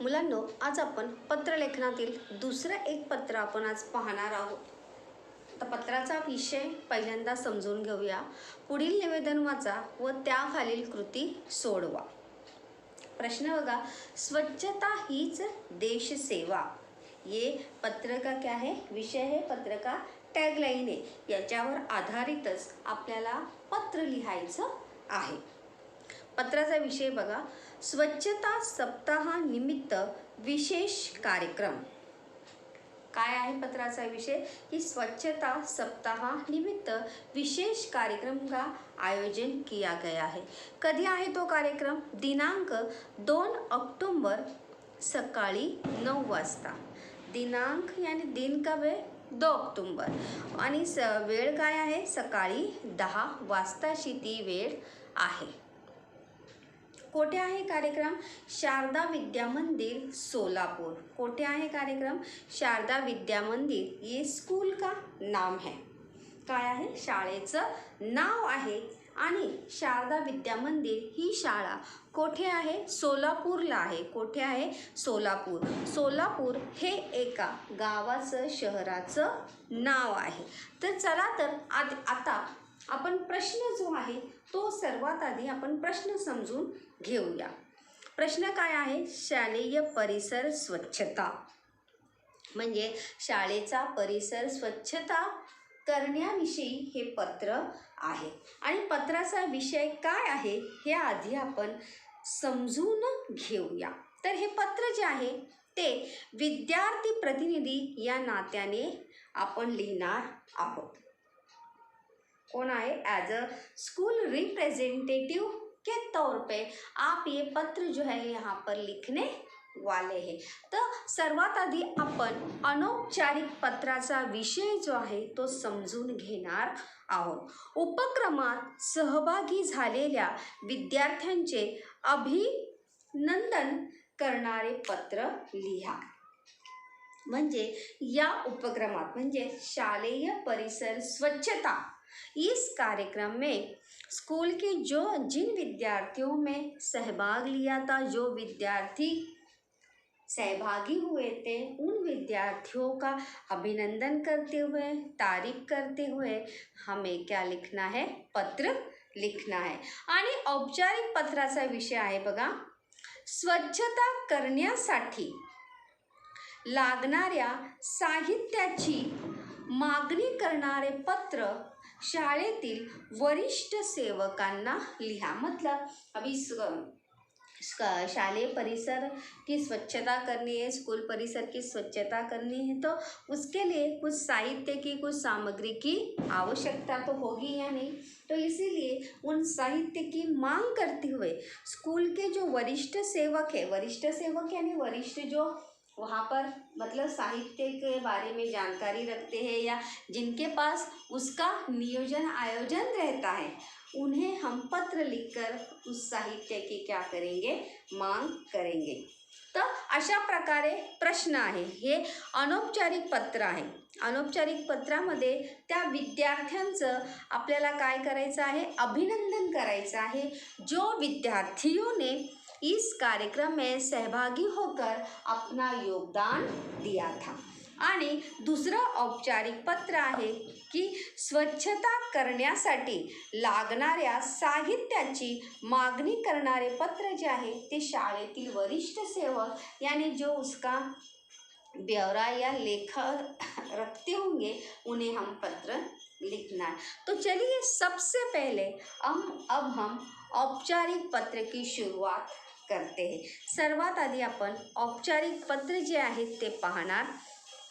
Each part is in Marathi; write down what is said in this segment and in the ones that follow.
मुलांनो, आज आपण पत्रलेखनातील दुसरं एक पत्र आपण आज पाहणार आहोत. तर पत्राचा विषय पहिल्यांदा समजून घेऊया. पुढील निवेदन वाचा व त्याखालील कृती सोडवा. प्रश्न बघा, स्वच्छता हीच देश सेवा. ये पत्र का क्या है, विषय है, पत्र का टॅगलाईन आहे. याच्यावर आधारितच आपल्याला पत्र लिहायचं आहे. पत्राचा विषय बघा, स्वच्छता सप्ताहानिमित्त विशेष कार्यक्रम. काय आहे पत्राचा विषय की स्वच्छता सप्ताहानिमित्त विशेष कार्यक्रम का आयोजन किया गया है. कधी आहे तो कार्यक्रम? दिनांक 2 ऑक्टोबर सकाळी 9 वाजता. दिनांक यानी दिन का वेळ 2 ऑक्टोबर आणि वेळ काय आहे? सकाळी 10 वाजताची ती वेळ आहे. कोठे आहे कार्यक्रम? शारदा विद्या मंदिर सोलापुर. कोठे आहे कार्यक्रम? शारदा विद्या मंदिर. ये स्कूल का नाम है. काय आहे? शाळेचं नाव आहे. आणि शारदा विद्या मंदिर ही शाळा कोठे आहे? सोलापूरला आहे. कोठे आहे? सोलापूर. सोलापूर हे एका गावाचं, शहराचं नाव आहे. तर चला तर आता आपण प्रश्न जो आहे तो सर्वात आधी आपण प्रश्न समजून घेऊया. प्रश्न काय आहे? शालेय परिसर स्वच्छता. म्हणजे शाळेचा परिसर स्वच्छता करण्याविषयी हे पत्र आहे. आणि पत्राचा विषय काय आहे हे आधी आपण समजून घेऊया. तर हे पत्र जे आहे ते विद्यार्थी प्रतिनिधी या नात्याने आपण लिहिणार आहोत. कौन आए? एज अ स्कूल रिप्रेजेंटेटिव के तौर पे आप ये पत्र जो है यहाँ पर लिखने वाले हैं. तर सर्वात आधी आपण अनौपचारिक पत्राचा विषय जो आहे तो समजून घेणार आहोत. उपक्रमात सहभागी झालेल्या विद्यार्थ्यांचे अभिनंदन करणारे पत्र लिहा. म्हणजे या उपक्रमात म्हणजे शालेय परिसर स्वच्छता इस कार्यक्रम में स्कूल के जिन विद्यार्थियों में सहभाग लिया था, जो विद्यार्थी सहभागी हुए थे, उन विद्यार्थियों का अभिनंदन करते हुए, तारीफ करते हुए हमें क्या लिखना है? पत्र लिखना है. आणि औपचारिक पत्राचा विषय आहे बघा, स्वच्छता करण्यासाठी लागणाऱ्या साहित्याची मागणी करणारे पत्र शाळेतील वरिष्ठ सेवकांना लिहा. मतलब अभी शालेय परिसर की स्वच्छता करनी है, स्कूल परिसर की स्वच्छता करनी है, तो उसके लिए कुछ साहित्य की, कुछ सामग्री की आवश्यकता तो होगी या नहीं. तो इसीलिए उन साहित्य की मांग करते हुए स्कूल के जो वरिष्ठ सेवक है, वरिष्ठ सेवक यानी वरिष्ठ जो वहाँ पर मतलब साहित्य के बारे में जानकारी रखते हैं या जिनके पास उसका नियोजन आयोजन रहता है, उन्हें हम पत्र लिखकर उस साहित्य की क्या करेंगे? मांग करेंगे. तर अशा प्रकारे प्रश्न आहे. हे अनौपचारिक पत्र आहे. अनौपचारिक पत्रामध्ये त्या विद्यार्थ्यांचं आपल्याला काय करायचं आहे? अभिनंदन करायचं आहे, जो विद्यार्थियों ने इस कार्यक्रम में सहभागी होकर अपना योगदान दिया था. आणि दुसरं औपचारिक पत्र आहे की स्वच्छता करण्यासाठी लागणाऱ्या साहित्याची मागणी करणारे पत्र जे आहे ते शाळेतील वरिष्ठ सेवक यानी जो उसका ब्यौरा या लेखा रखते होंगे उन्हें हम पत्र लिखना. तो चलिए सबसे पहले अब हम औपचारिक पत्र की शुरुआत करते हैं. सर्वात आधी आपण औपचारिक पत्र जे आहेत ते पाहणार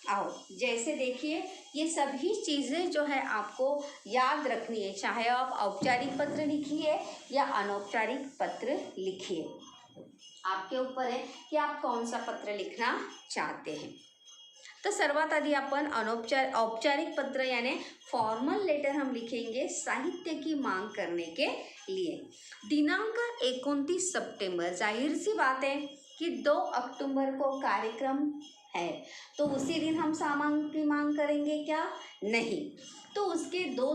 आहोत. जैसे देखिए, ये सभी चीज़ें जो है आपको याद रखनी है, चाहे आप औपचारिक पत्र लिखिए या अनौपचारिक पत्र लिखिए. आपके ऊपर है कि आप कौन सा पत्र लिखना चाहते हैं. तो सर्वात आधी अपन औपचारिक पत्र यानी फॉर्मल लेटर हम लिखेंगे साहित्य की मांग करने के लिए. दिनांक 29 सप्टेंबर, जाहिर सी बात है कि 2 अक्टूबर को कार्यक्रम है, तो उसी दिन हम सामान की मांग करेंगे क्या? नहीं। तो उसके दो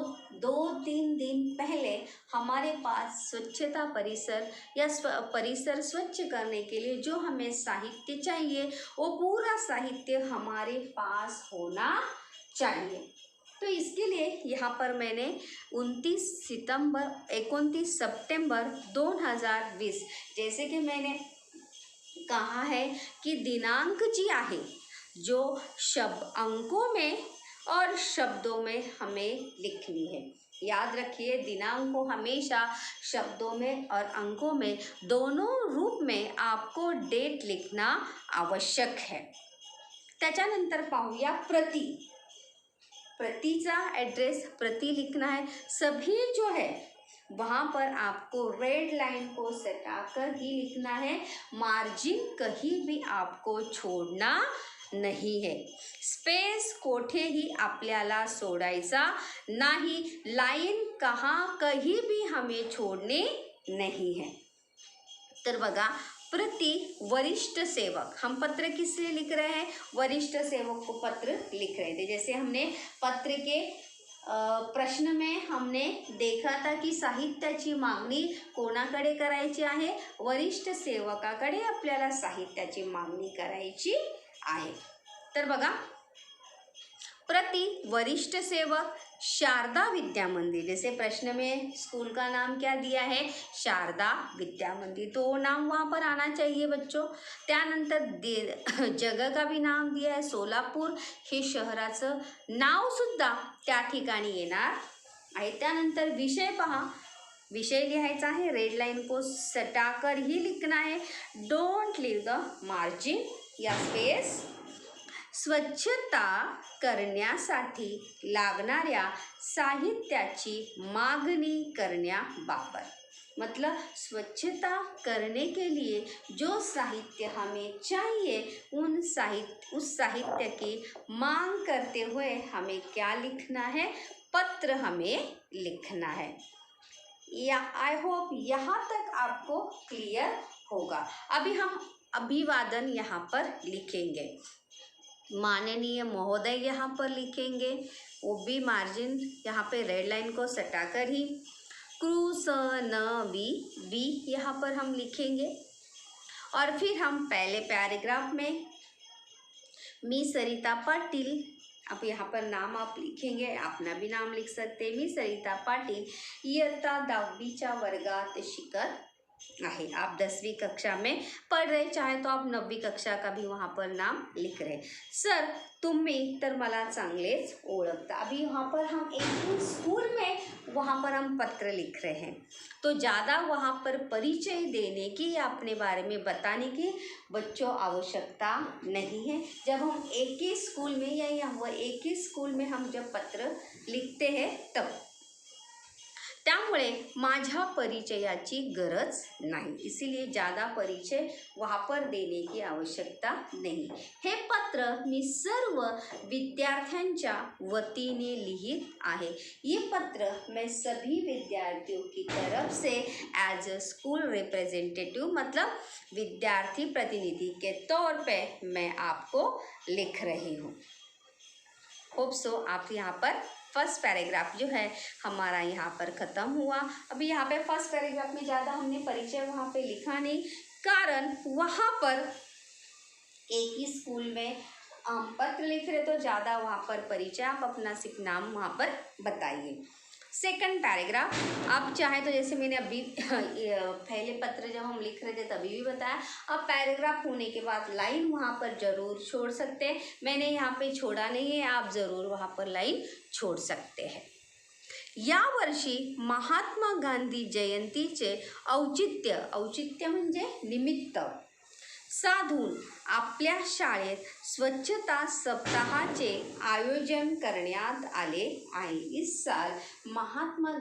तीन दिन पहले हमारे पास स्वच्छता परिसर या परिसर स्वच्छ करने के लिए जो हमें साहित्य चाहिए, वो पूरा साहित्य हमारे पास होना चाहिए। तो इसके लिए यहाँ पर मैंने 29 सितंबर 2020, जैसे कि मैंने कहा है कि दिनांक जी आहे जो अंकों में और शब्दों में हमें लिखनी है। याद रखिए, दिनांक को हमेशा शब्दों में और अंकों में दोनों रूप में आपको डेट लिखना आवश्यक है। त्याच्यानंतर पाहूया प्रतीचा एड्रेस, प्रति लिखना है। सभी जो है वहाँ पर आपको रेड लाइन को सटाकर ही लिखना है, मार्जिन कहीं भी आपको छोड़ना नहीं है। स्पेस कोठेही आपल्याला सोडायचा नाही, लाइन कहीं भी हमें छोड़ने नहीं है। तर बघा, प्रति वरिष्ठ सेवक, हम पत्र किस लिए लिख रहे हैं? वरिष्ठ सेवक को पत्र लिख रहे थे। जैसे हमने पत्र के प्रश्न में हमने देखा था की साहित्याची मागणी कोणाकडे करायची आहे? वरिष्ठ सेवकाकडे आपल्याला साहित्याची मागणी करायची आहे। तर बघा, प्रति वरिष्ठ सेवक शारदा विद्या मंदिर, जैसे प्रश्न में स्कूल का नाम क्या दिया है? शारदा विद्या मंदिर, तो वो नाम वहाँ पर आना चाहिए बच्चों। त्यानंतर जगह का भी नाम दिया है, सोलापूर हे शहराचं नाव सुद्धा त्या ठिकाणी येणार आहे। त्यानंतर विषय पहा, विषय लिहायचा आहे, रेड लाइन को सटाकर ही लिखना है, डोंट लीव द मार्जिन या स्पेस। स्वच्छता करण्यासाठी लागणाऱ्या साहित्याची मागणी करण्याबाबत, मतलब स्वच्छता करने के लिए जो साहित्य हमें चाहिए उस साहित्य की मांग करते हुए हमें क्या लिखना है? पत्र हमें लिखना है। या आई होप यहाँ तक आपको क्लियर होगा। अभी हम अभिवादन यहाँ पर लिखेंगे, माननीय महोदय यहाँ पर लिखेंगे, वो भी मार्जिन यहाँ पे रेड लाइन को सटाकर ही। बी यहाँ पर हम लिखेंगे। और फिर हम पहले पैराग्राफ में मी सरिता पाटिल, अब यहाँ पर नाम आप लिखेंगे, अपना भी नाम लिख सकते हैं। मी सरिता पाटिल इयत्ता 10वीच्या वर्गात शिकत आहे। आप 10वीं कक्षा में पढ़ रहे, चाहे तो आप 9वीं कक्षा का भी वहाँ पर नाम लिख रहे। सर तुम्ही तर मला चांगलेच ओळखता। अभी वहाँ पर हम एक स्कूल में वहाँ पर हम पत्र लिख रहे हैं, तो ज़्यादा वहाँ पर परिचय देने की या अपने बारे में बताने की बच्चों आवश्यकता नहीं है। जब हम एक ही स्कूल में या एक ही स्कूल में हम जब पत्र लिखते हैं तब, त्यामुळे माझ्या परिचयाची गरज नाही, इसीलिए ज़्यादा परिचय वहाँ पर देने की आवश्यकता नहीं। हे पत्र मी सर्व विद्यार्थ्यांच्या वतीने लिहित आहे। ये पत्र मैं सभी विद्यार्थियों की तरफ से एज अ स्कूल रिप्रेजेंटेटिव, मतलब विद्यार्थी प्रतिनिधि के तौर पे मैं आपको लिख रही हूँ। होप सो आप यहाँ पर फर्स्ट पैराग्राफ जो है हमारा यहाँ पर ख़त्म हुआ। अभी यहाँ पे फर्स्ट पैराग्राफ में ज़्यादा हमने परिचय वहाँ पे लिखा नहीं, कारण वहाँ पर एक ही स्कूल में हम पत्र लिख रहे तो ज़्यादा वहाँ पर परिचय, आप अपना सिर्फ नाम वहाँ पर बताइए। सेकंड पैराग्राफ, आप चाहे तो जैसे मैंने अभी पहले पत्र जब हम लिख रहे थे तभी भी बताया, अब पैराग्राफ होने के बाद लाइन वहाँ पर ज़रूर छोड़ सकते हैं। मैंने यहाँ पे छोड़ा नहीं है, आप ज़रूर वहाँ पर लाइन छोड़ सकते हैं। या वर्षी महात्मा गांधी जयंतीचे औचित्य म्हणजे निमित्त साधून आपल्या शाळेत स्वच्छता सप्ताहाचे आयोजन करण्यात आले आहे। इस साल महात्मा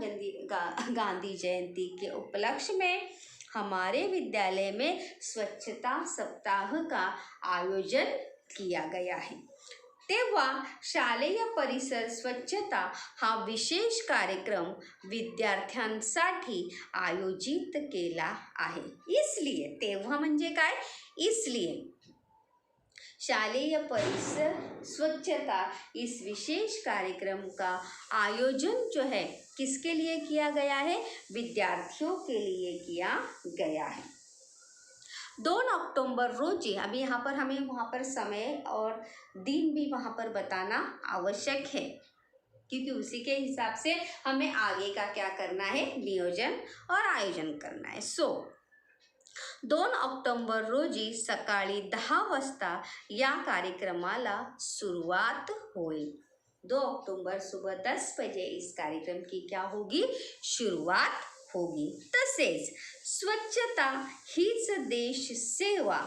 गांधी जयंती के उपलक्ष्य में हमारे विद्यालय में स्वच्छता सप्ताह का आयोजन किया गया है। तेव्हा शालेय परिसर स्वच्छता हा विशेष कार्यक्रम विद्यार्थ्यांसाठी आयोजित केला आहे। इसलिए तेव्हा म्हणजे काय, इसलिए शालेय परिसर स्वच्छता इस विशेष कार्यक्रम का आयोजन जो है किसके लिए किया गया है? विद्यार्थियों के लिए किया गया है। 2 अक्टूबर रोजी, अभी यहाँ पर हमें वहाँ पर समय और दिन भी वहाँ पर बताना आवश्यक है, क्योंकि उसी के हिसाब से हमें आगे का क्या करना है, नियोजन और आयोजन करना है। 2 ऑक्टोबर रोजी सकाळी 10 वाजता या कार्यक्रमाला सुरुवात होईल। 2 अक्टूबर सुबह 10 बजे इस कार्यक्रम की क्या होगी, शुरुआत होगी। तसेच स्वच्छता हीच देश सेवा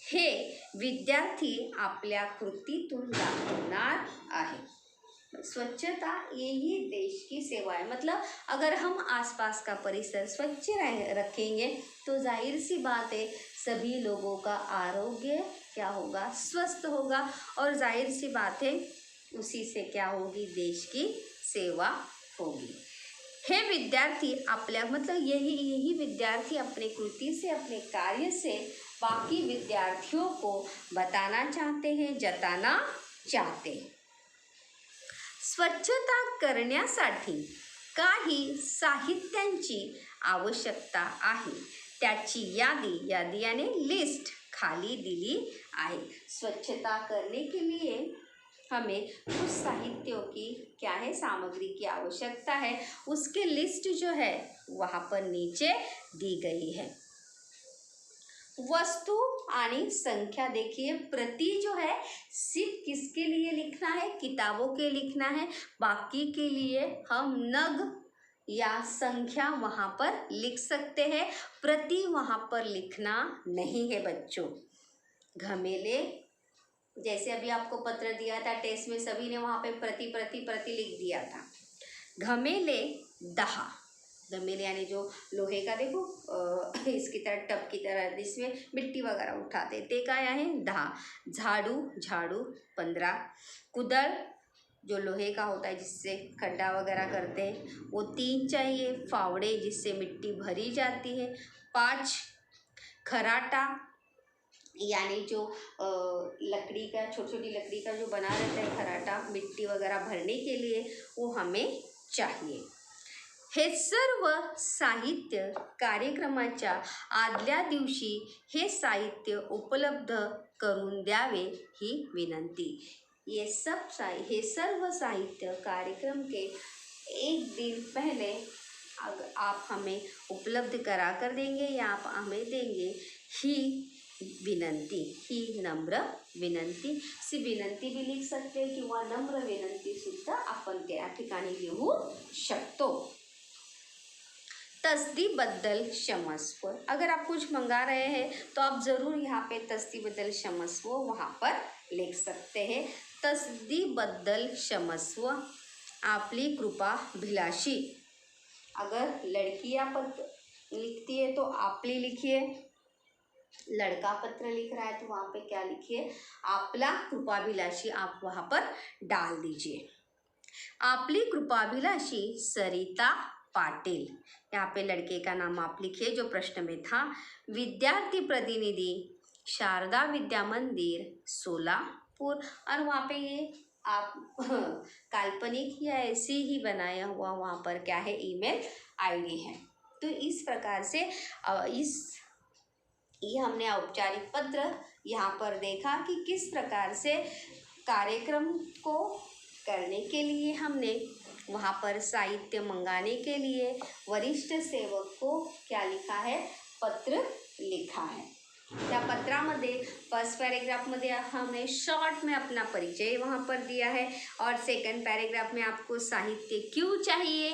हे विद्यार्थी आपल्या कृतीतून दाखवणार आहे। स्वच्छता यही देश की सेवा है। मतलब अगर हम आसपास का परिसर स्वच्छ रखेंगे तो जाहिर सी बात है सभी लोगों का आरोग्य क्या होगा, स्वस्थ होगा, और जाहिर सी बात है उसी से क्या होगी, देश की सेवा होगी। हे विद्यार्थी आपल्या मतलब यही विद्यार्थी अपने कृति से, अपने कार्य से बाकी विद्यार्थियों को बताना चाहते हैं, जताना चाहते हैं। स्वच्छता करण्यासाठी काही साहित्यांची आवश्यकता आहे, त्याची यादी यानी लिस्ट खाली दिली आहे। स्वच्छता करने के लिए हमें कुछ साहित्यों की क्या है, सामग्री की आवश्यकता है, उसके लिस्ट जो है वहाँ पर नीचे दी गई है। वस्तु आणि संख्या देखिए, प्रति जो है सिर्फ किसके लिए लिखना है, किताबों के लिखना है, बाकी के लिए हम नग या संख्या वहाँ पर लिख सकते हैं, प्रति वहाँ पर लिखना नहीं है बच्चों। घमेले जैसे अभी आपको पत्र दिया था टेस्ट में, सभी ने वहाँ पे प्रति प्रति प्रति लिख दिया था। घमेले 10, घमेले यानी जो लोहे का देखो इसकी तरह टब की तरह जिसमें मिट्टी वगैरह उठाते, ते काय आहे 10। झाड़ू 15, कुदळ जो लोहे का होता है जिससे खड्डा वगैरह करते हैं वो 3 चाहिए, फावड़े जिससे मिट्टी भरी जाती है 5, खराटा यानी जो लकड़ी का, छोटी छोटी लकड़ी का जो बना रहता है खराटा मिट्टी वगैरह भरने के लिए, वो हमें चाहिए। हे सर्व साहित्य कार्यक्रमाच्या आदल्या दिवशी हे साहित्य उपलब्ध करून द्यावे ही विनंती। ये सर्व साहित्य कार्यक्रम के एक दिन पहले आप हमें उपलब्ध करा कर देंगे या आप हमें देंगे ही विनंती, ही नम्र विनंती। सी विनंती भी लिख सकते हैं किंवा नम्र विनंती सुद्धा आपण त्या ठिकाणी लिहू शकतो। तस्दीबद्दल क्षमस्व, अगर आप कुछ मंगा रहे हैं तो आप ज़रूर यहाँ पे तस्दीबद्दल क्षमस्व वहाँ पर लिख सकते हैं। तस्दीबद्दल क्षमस्व, आपली कृपा भिलाशी, अगर लड़कियाँ पत्र लिखती है तो आपली लिखिए, लड़का पत्र लिख रहा है तो वहाँ पे क्या लिखिए, आपला कृपाभिलाषी आप वहाँ पर डाल दीजिए। आपली कृपाभिलाषी सरिता पाटिल, यहाँ पे लड़के का नाम आप लिखिए जो प्रश्न में था। विद्यार्थी प्रतिनिधि शारदा विद्या मंदिर सोलापुर, और वहाँ पे ये आप काल्पनिक या ऐसे ही बनाया हुआ वहाँ पर क्या है, ईमेल आईडी है। तो इस प्रकार से ये हमने औपचारिक पत्र यहाँ पर देखा कि किस प्रकार से कार्यक्रम को करने के लिए हमने वहाँ पर साहित्य मंगाने के लिए वरिष्ठ सेवक को क्या लिखा है, पत्र लिखा है। त्या पत्रामध्ये फर्स्ट पैराग्राफ में हमने शॉर्ट में अपना परिचय वहाँ पर दिया है, और सेकंड पैराग्राफ में आपको साहित्य क्यों चाहिए,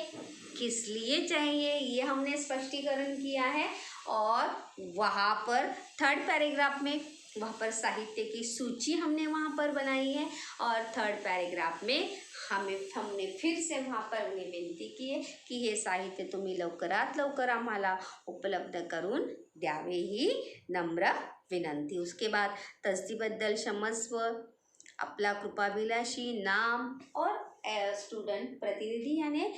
किस लिए चाहिए, ये हमने स्पष्टीकरण किया है। और वहाँ पर थर्ड पैराग्राफ में वहाँ पर साहित्य की सूची हमने वहाँ पर बनाई है, और थर्ड पैराग्राफ में हमने फिर से वहाँ पर विनंती की है कि हे साहित्य तुम्ही लवकरात लवकर आम्हाला उपलब्ध करून द्यावे ही नम्र विनंती। उसके बाद तस्दीबद्दल क्षमस्व, आपला कृपाभिलाषी, नाम और स्टूडेंट प्रतिनिधि यानी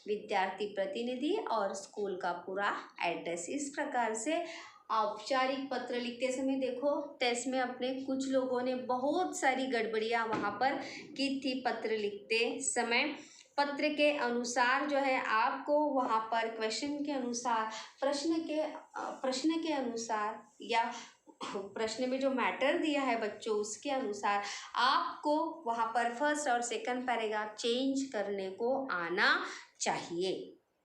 विद्यार्थी प्रतिनिधि और स्कूल का पूरा एड्रेस। इस प्रकार से औपचारिक पत्र लिखते समय देखो टेस्ट में अपने कुछ लोगों ने बहुत सारी गड़बड़ियाँ वहाँ पर की थी पत्र लिखते समय। पत्र के अनुसार जो है आपको वहाँ पर क्वेश्चन के अनुसार प्रश्न के अनुसार या प्रश्न में जो मैटर दिया है बच्चों उसके अनुसार आपको वहाँ पर फर्स्ट और सेकंड पैराग्राफ चेंज करने को आना चाहिए।